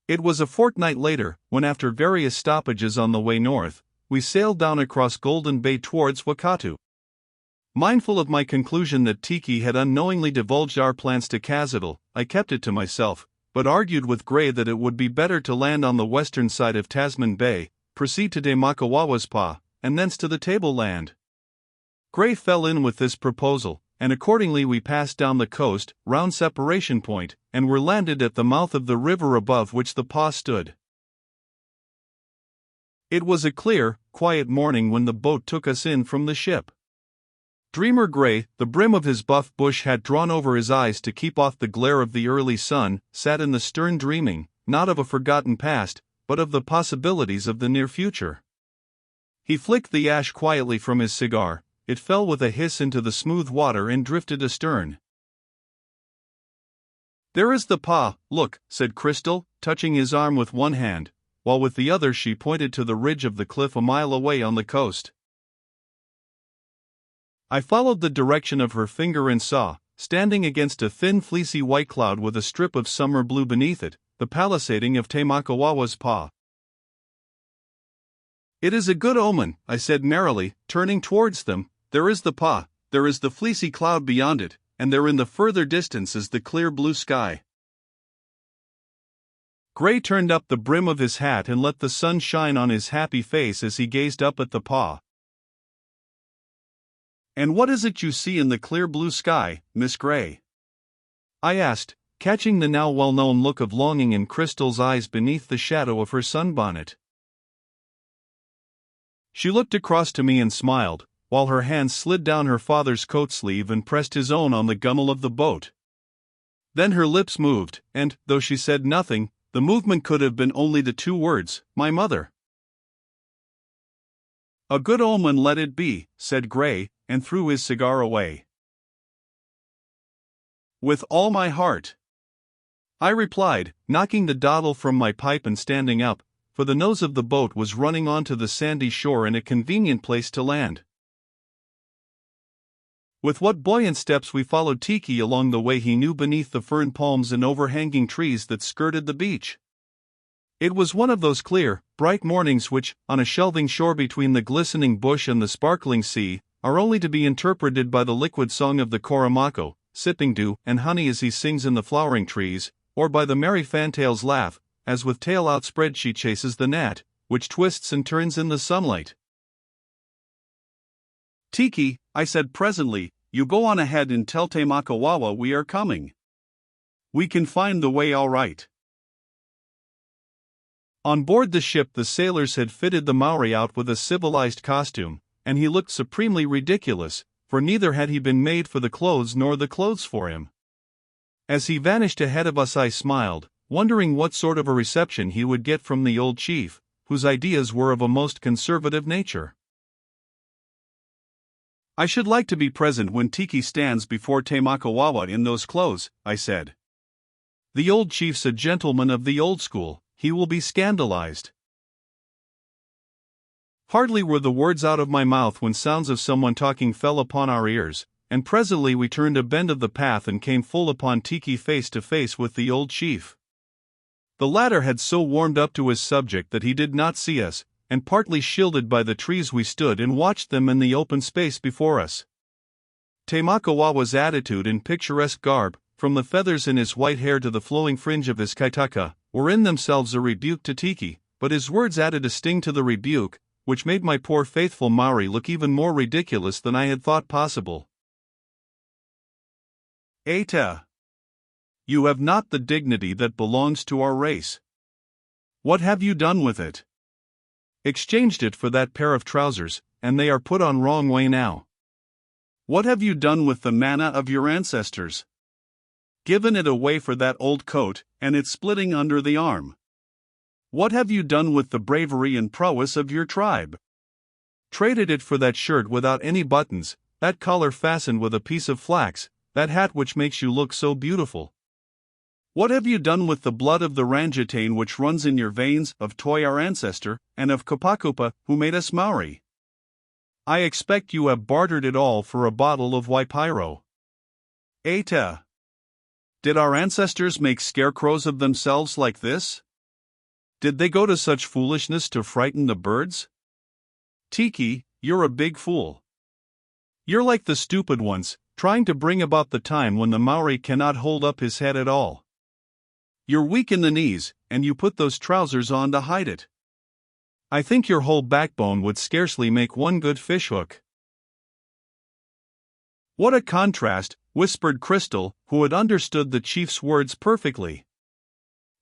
It was a fortnight later, when after various stoppages on the way north, we sailed down across Golden Bay towards Wakatu. Mindful of my conclusion that Tiki had unknowingly divulged our plans to Kazadal, I kept it to myself, but argued with Gray that it would be better to land on the western side of Tasman Bay, proceed to Temakawawa's Pa, and thence to the tableland. Gray fell in with this proposal, and accordingly we passed down the coast, round Separation Point, and were landed at the mouth of the river above which the Pa stood. It was a clear, quiet morning when the boat took us in from the ship. Dreamer Gray, the brim of his buff bush hat drawn over his eyes to keep off the glare of the early sun, sat in the stern dreaming, not of a forgotten past, but of the possibilities of the near future. He flicked the ash quietly from his cigar. It fell with a hiss into the smooth water and drifted astern. "There is the Pa, look," said Crystal, touching his arm with one hand, while with the other she pointed to the ridge of the cliff a mile away on the coast. I followed the direction of her finger and saw, standing against a thin fleecy white cloud with a strip of summer blue beneath it, the palisading of Temakawawa's Pa. "It is a good omen," I said merrily, turning towards them. "There is the Pa, there is the fleecy cloud beyond it, and there in the further distance is the clear blue sky." Gray turned up the brim of his hat and let the sun shine on his happy face as he gazed up at the Pa. "And what is it you see in the clear blue sky, Miss Gray?" I asked, catching the now well-known look of longing in Crystal's eyes beneath the shadow of her sunbonnet. She looked across to me and smiled, while her hand slid down her father's coat sleeve and pressed his own on the gunwale of the boat. Then her lips moved, and, though she said nothing, the movement could have been only the two words, "My mother." "A good omen let it be," said Gray, and threw his cigar away. "With all my heart," I replied, knocking the dottle from my pipe and standing up, for the nose of the boat was running onto the sandy shore in a convenient place to land. With what buoyant steps we followed Tiki along the way he knew beneath the fern palms and overhanging trees that skirted the beach. It was one of those clear, bright mornings which, on a shelving shore between the glistening bush and the sparkling sea, are only to be interpreted by the liquid song of the Koramako, sipping dew and honey as he sings in the flowering trees, or by the merry fantail's laugh, as with tail outspread she chases the gnat, which twists and turns in the sunlight. "Tiki," I said presently, "you go on ahead and tell Temakawawa we are coming. We can find the way all right." On board the ship the sailors had fitted the Maori out with a civilized costume, and he looked supremely ridiculous, for neither had he been made for the clothes nor the clothes for him. As he vanished ahead of us I smiled, wondering what sort of a reception he would get from the old chief, whose ideas were of a most conservative nature. "I should like to be present when Tiki stands before Temakawawa in those clothes," I said. "The old chief's a gentleman of the old school, he will be scandalized." Hardly were the words out of my mouth when sounds of someone talking fell upon our ears, and presently we turned a bend of the path and came full upon Tiki face to face with the old chief. The latter had so warmed up to his subject that he did not see us, and partly shielded by the trees we stood and watched them in the open space before us. Temakawawa's attitude and picturesque garb, from the feathers in his white hair to the flowing fringe of his kaitaka, were in themselves a rebuke to Tiki, but his words added a sting to the rebuke, which made my poor faithful Maori look even more ridiculous than I had thought possible. "Eta, you have not the dignity that belongs to our race. What have you done with it? Exchanged it for that pair of trousers, and they are put on wrong way now. What have you done with the mana of your ancestors? Given it away for that old coat, and it's splitting under the arm. What have you done with the bravery and prowess of your tribe? Traded it for that shirt without any buttons, that collar fastened with a piece of flax, that hat which makes you look so beautiful. What have you done with the blood of the Rangitain which runs in your veins, of Toi our ancestor, and of Kupakupa who made us Maori? I expect you have bartered it all for a bottle of Waipiro. Eta, did our ancestors make scarecrows of themselves like this? Did they go to such foolishness to frighten the birds? Tiki, you're a big fool. You're like the stupid ones, trying to bring about the time when the Maori cannot hold up his head at all. You're weak in the knees, and you put those trousers on to hide it. I think your whole backbone would scarcely make one good fishhook. What a contrast, whispered Crystal, who had understood the chief's words perfectly.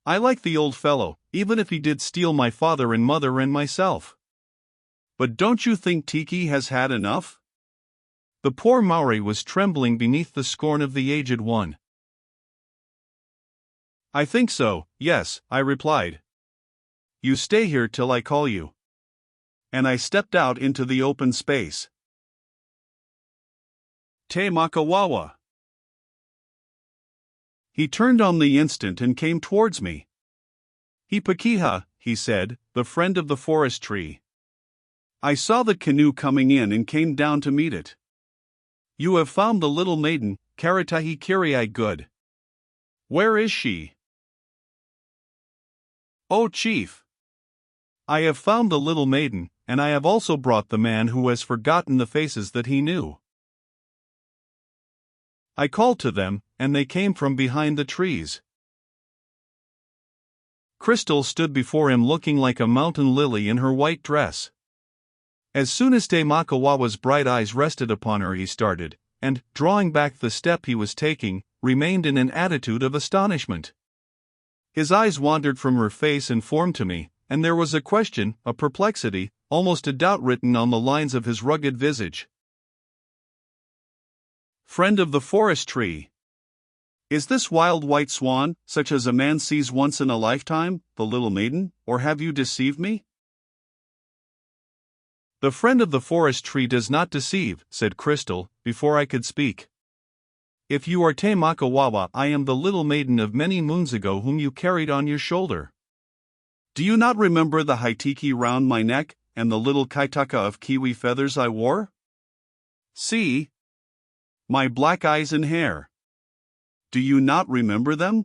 I like the old fellow, even if he did steal my father and mother and myself. But don't you think Tiki has had enough? The poor Maori was trembling beneath the scorn of the aged one. I think so, yes, I replied. You stay here till I call you. And I stepped out into the open space. Te Makawawa. He turned on the instant and came towards me. He Pakeha, he said, the friend of the forest tree. I saw the canoe coming in and came down to meet it. You have found the little maiden, Karatahi Kirai good. Where is she? Oh, chief! I have found the little maiden, and I have also brought the man who has forgotten the faces that he knew. I called to them, and they came from behind the trees. Crystal stood before him looking like a mountain lily in her white dress. As soon as Te Makawawa's bright eyes rested upon her, he started, and, drawing back the step he was taking, remained in an attitude of astonishment. His eyes wandered from her face and form to me, and there was a question, a perplexity, almost a doubt written on the lines of his rugged visage. Friend of the forest tree. Is this wild white swan, such as a man sees once in a lifetime, the little maiden, or have you deceived me? The friend of the forest tree does not deceive, said Crystal, before I could speak. If you are Te Makawawa, I am the little maiden of many moons ago whom you carried on your shoulder. Do you not remember the haitiki round my neck, and the little kaitaka of kiwi feathers I wore? See? My black eyes and hair. Do you not remember them?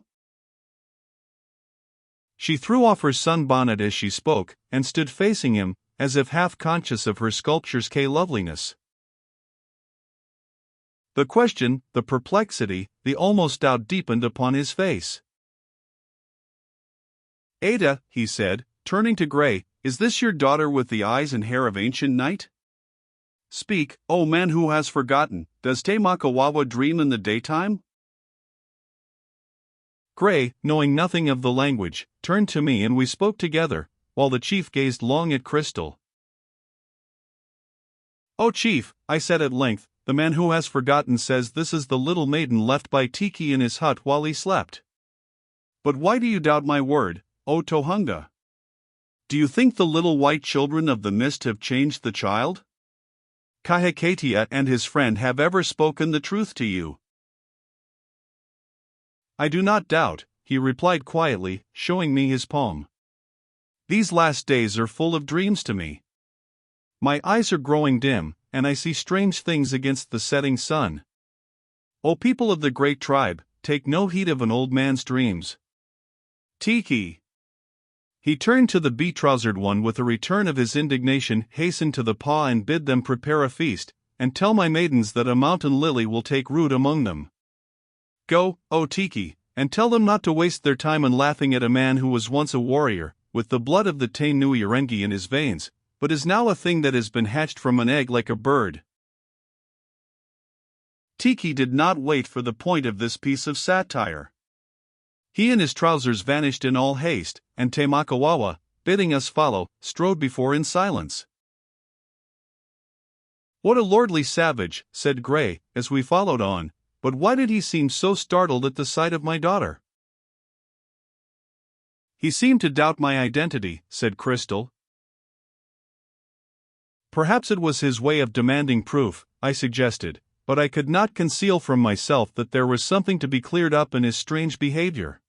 She threw off her sunbonnet as she spoke, and stood facing him, as if half conscious of her sculpture's loveliness. The question, the perplexity, the almost doubt deepened upon his face. Ada, he said, turning to Gray, is this your daughter with the eyes and hair of ancient night? Speak, O man who has forgotten, does Te Makawawa dream in the daytime? Gray, knowing nothing of the language, turned to me and we spoke together, while the chief gazed long at Crystal. O chief, I said at length, the man who has forgotten says this is the little maiden left by Tiki in his hut while he slept. But why do you doubt my word, O Tohunga? Do you think the little white children of the mist have changed the child? Kahikatea and his friend have ever spoken the truth to you. I do not doubt, he replied quietly, showing me his palm. These last days are full of dreams to me. My eyes are growing dim, and I see strange things against the setting sun. O people of the great tribe, take no heed of an old man's dreams. Tiki. He turned to the be-trousered one with a return of his indignation, hasten to the paw and bid them prepare a feast, and tell my maidens that a mountain lily will take root among them. Go, O Tiki, and tell them not to waste their time in laughing at a man who was once a warrior, with the blood of the Te Nui Irengi in his veins, but is now a thing that has been hatched from an egg like a bird. Tiki did not wait for the point of this piece of satire. He and his trousers vanished in all haste, and Te Makawawa, bidding us follow, strode before in silence. What a lordly savage, said Gray, as we followed on, but why did he seem so startled at the sight of my daughter? He seemed to doubt my identity, said Crystal. Perhaps it was his way of demanding proof, I suggested, but I could not conceal from myself that there was something to be cleared up in his strange behavior.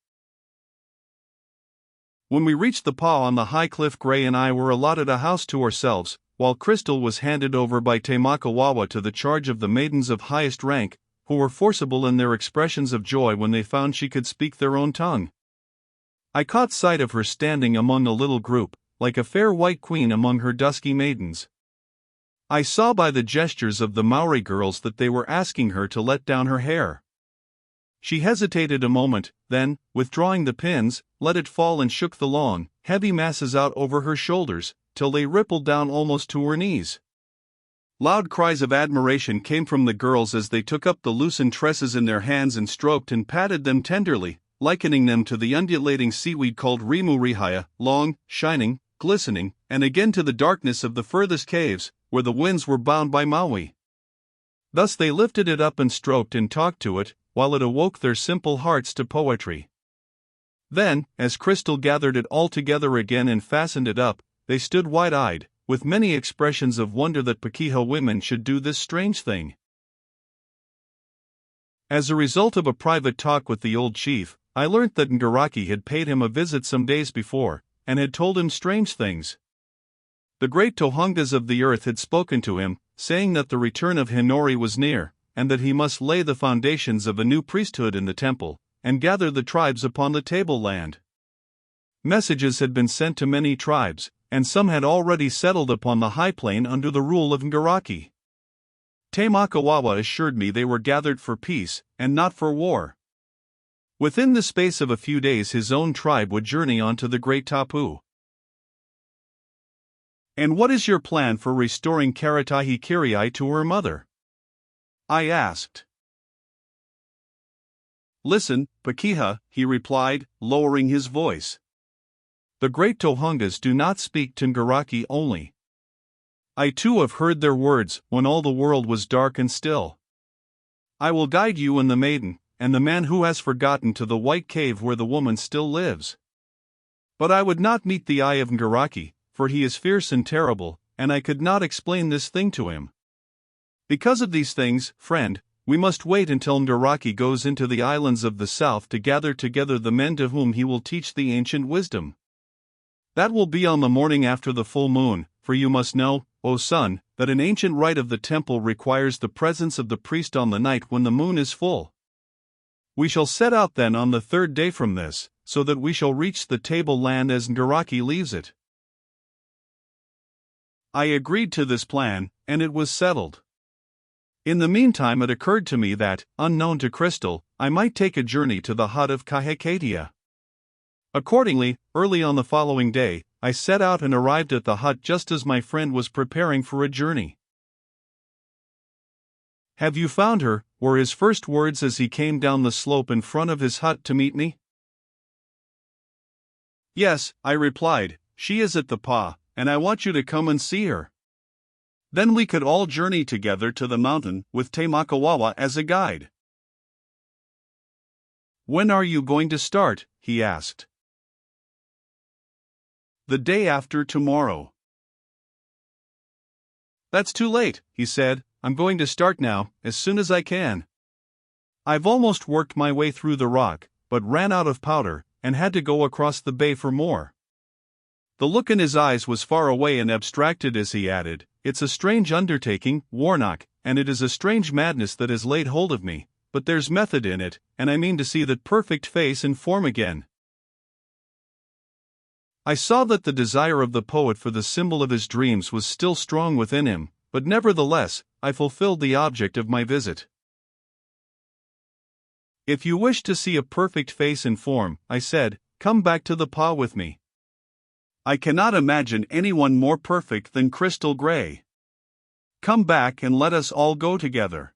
When we reached the paw on the high cliff, Gray and I were allotted a house to ourselves, while Crystal was handed over by Te Makawawa to the charge of the maidens of highest rank, who were forcible in their expressions of joy when they found she could speak their own tongue. I caught sight of her standing among a little group, like a fair white queen among her dusky maidens. I saw by the gestures of the Maori girls that they were asking her to let down her hair. She hesitated a moment, then, withdrawing the pins, let it fall and shook the long, heavy masses out over her shoulders, till they rippled down almost to her knees. Loud cries of admiration came from the girls as they took up the loosened tresses in their hands and stroked and patted them tenderly, likening them to the undulating seaweed called rimu rihaya, long, shining, glistening, and again to the darkness of the furthest caves, where the winds were bound by Maui. Thus they lifted it up and stroked and talked to it, while it awoke their simple hearts to poetry. Then, as Crystal gathered it all together again and fastened it up, they stood wide-eyed, with many expressions of wonder that Pakeha women should do this strange thing. As a result of a private talk with the old chief, I learnt that Ngaraki had paid him a visit some days before, and had told him strange things. The great Tohungas of the earth had spoken to him, saying that the return of Hinori was near, and that he must lay the foundations of a new priesthood in the temple, and gather the tribes upon the tableland. Messages had been sent to many tribes, and some had already settled upon the high plain under the rule of Ngaraki. Tamakawawa assured me they were gathered for peace, and not for war. Within the space of a few days his own tribe would journey on to the Great Tapu. "And what is your plan for restoring Karatahi Kirai to her mother?" I asked. "Listen, Pakeha," he replied, lowering his voice. "The great Tohungas do not speak to Ngaraki only. I too have heard their words when all the world was dark and still. I will guide you and the maiden, and the man who has forgotten to the white cave where the woman still lives. But I would not meet the eye of Ngaraki, for he is fierce and terrible, and I could not explain this thing to him. Because of these things, friend, we must wait until Ngaraki goes into the islands of the south to gather together the men to whom he will teach the ancient wisdom. That will be on the morning after the full moon, for you must know, O son, that an ancient rite of the temple requires the presence of the priest on the night when the moon is full. We shall set out then on the third day from this, so that we shall reach the tableland as Ngaraki leaves it." I agreed to this plan, and it was settled. In the meantime it occurred to me that, unknown to Crystal, I might take a journey to the hut of Kahekatea. Accordingly, early on the following day, I set out and arrived at the hut just as my friend was preparing for a journey. "Have you found her?" were his first words as he came down the slope in front of his hut to meet me. "Yes," I replied, "she is at the pa, and I want you to come and see her. Then we could all journey together to the mountain with Tamakawawa as a guide." "When are you going to start?" he asked. "The day after tomorrow." "That's too late," he said. "I'm going to start now, as soon as I can. I've almost worked my way through the rock, but ran out of powder, and had to go across the bay for more." The look in his eyes was far away and abstracted as he added, "It's a strange undertaking, Warnock, and it is a strange madness that has laid hold of me, but there's method in it, and I mean to see that perfect face and form again." I saw that the desire of the poet for the symbol of his dreams was still strong within him, but nevertheless, I fulfilled the object of my visit. "If you wish to see a perfect face and form," I said, "come back to the pa with me. I cannot imagine anyone more perfect than Crystal Gray. Come back and let us all go together.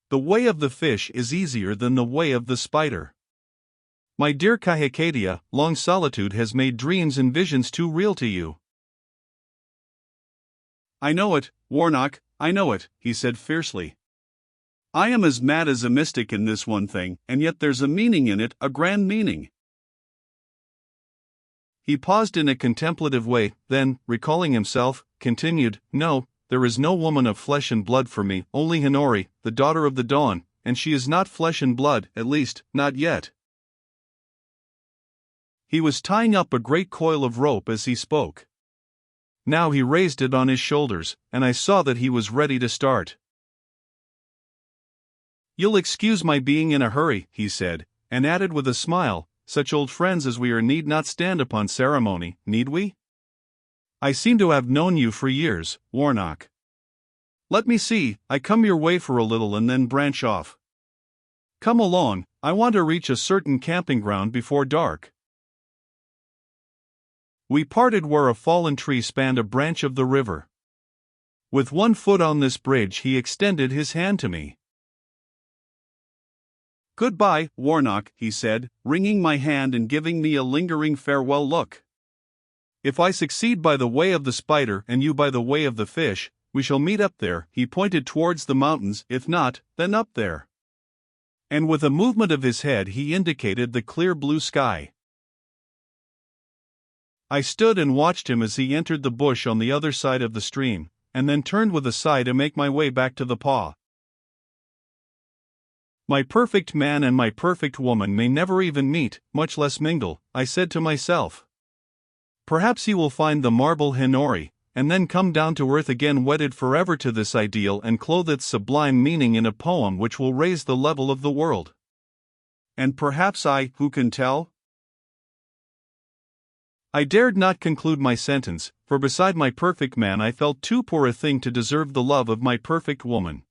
The way of the fish is easier than the way of the spider. My dear Kahekatea, long solitude has made dreams and visions too real to you." "I know it, Warnock, I know it," he said fiercely. "I am as mad as a mystic in this one thing, and yet there's a meaning in it, a grand meaning." He paused in a contemplative way, then, recalling himself, continued, "No, there is no woman of flesh and blood for me, only Hinori, the daughter of the dawn, and she is not flesh and blood, at least, not yet." He was tying up a great coil of rope as he spoke. Now he raised it on his shoulders, and I saw that he was ready to start. "You'll excuse my being in a hurry," he said, and added with a smile, such old friends as we are need not stand upon ceremony, need we? I seem to have known you for years, Warnock. Let me see, I come your way for a little and then branch off. Come along, I want to reach a certain camping ground before dark. We parted where a fallen tree spanned a branch of the river. With one foot on this bridge, he extended his hand to me. Goodbye, Warnock, he said, wringing my hand and giving me a lingering farewell look. If I succeed by the way of the spider and you by the way of the fish, we shall meet up there. He pointed towards the mountains. If not, then up there. And with a movement of his head he indicated the clear blue sky. I stood and watched him as he entered the bush on the other side of the stream, and then turned with a sigh to make my way back to the paw. My perfect man and my perfect woman may never even meet, much less mingle, I said to myself. Perhaps he will find the marble Hinori, and then come down to earth again, wedded forever to this ideal and clothe its sublime meaning in a poem which will raise the level of the world. And perhaps who can tell? I dared not conclude my sentence, for beside my perfect man I felt too poor a thing to deserve the love of my perfect woman.